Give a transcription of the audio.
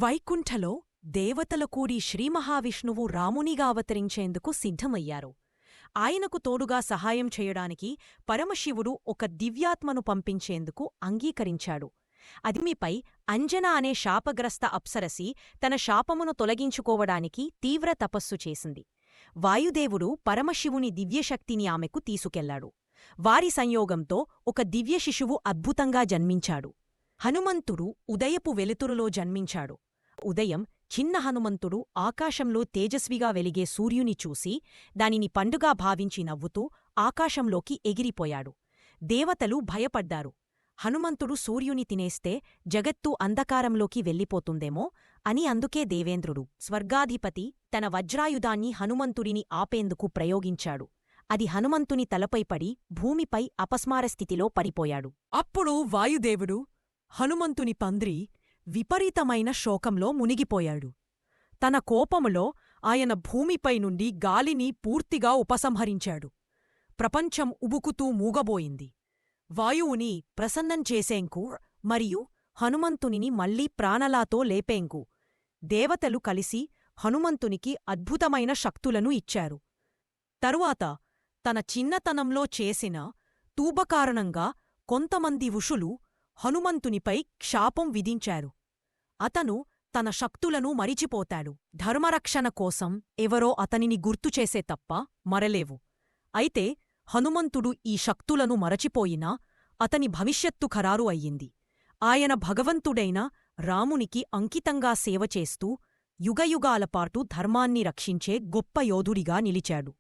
వైకుంఠలో దేవతలు కూడి శ్రీమహావిష్ణువు రామునిగా అవతరించేందుకు సిద్ధమయ్యారు. ఆయనకు తోడుగా సహాయం చేయడానికి పరమశివుడు ఒక దివ్యాత్మను పంపించేందుకు అంగీకరించాడు. అదిమిపై అంజన అనే శాపగ్రస్త అప్సరసి తన శాపమును తొలగించుకోవడానికి తీవ్ర తపస్సు చేసింది. వాయుదేవుడు పరమశివుని దివ్యశక్తిని ఆమెకు తీసుకెళ్లాడు. వారి సంయోగంతో ఒక దివ్యశిశువు అద్భుతంగా జన్మించాడు. హనుమంతుడు ఉదయపు వెలుతురులో జన్మించాడు. ఉదయం చిన్న హనుమంతుడు ఆకాశంలో తేజస్విగా వెలిగే సూర్యుని చూసి దానిని పండుగా భావించి నవ్వుతూ ఆకాశంలోకి ఎగిరిపోయాడు. దేవతలు భయపడ్డారు. హనుమంతుడు సూర్యుని తినేస్తే జగత్తు అంధకారంలోకి వెళ్ళిపోతుందేమో అని. అందుకే దేవేంద్రుడు స్వర్గాధిపతి తన వజ్రాయుధాన్ని హనుమంతుడిని ఆపేందుకు ప్రయోగించాడు. అది హనుమంతుని తలపై పడి భూమిపై అపస్మారస్థితిలో పడిపోయాడు. అప్పుడు వాయుదేవుడు హనుమంతుని పంద్రి విపరీతమైన శోకంలో మునిగిపోయాడు. తన కోపములో ఆయన భూమిపై నుండి గాలిని పూర్తిగా ఉపసంహరించాడు. ప్రపంచం ఉబుకుతూ మూగబోయింది. వాయువుని ప్రసన్నం చేసేంకు మరియు హనుమంతునిని మళ్లీ ప్రాణలాతో లేపేంకు దేవతలు కలిసి హనుమంతునికి అద్భుతమైన శక్తులను ఇచ్చారు. తరువాత తన చిన్నతనంలో చేసిన తూబకారణంగా కొంతమంది ఋషులు హనుమంతునిపై శాపం విధించారు. అతను తన శక్తులను మరిచిపోతాడు. ధర్మరక్షణ కోసం ఎవరో అతనిని గుర్తుచేసే తప్ప మరలేవు. అయితే హనుమంతుడు ఈ శక్తులను మరచిపోయినా అతని భవిష్యత్తు ఖరారు అయ్యింది. ఆయన భగవంతుడైన రామునికి అంకితంగా సేవచేస్తూ యుగయుగాలపాటు ధర్మాన్ని రక్షించే గొప్ప యోధుడిగా నిలిచాడు.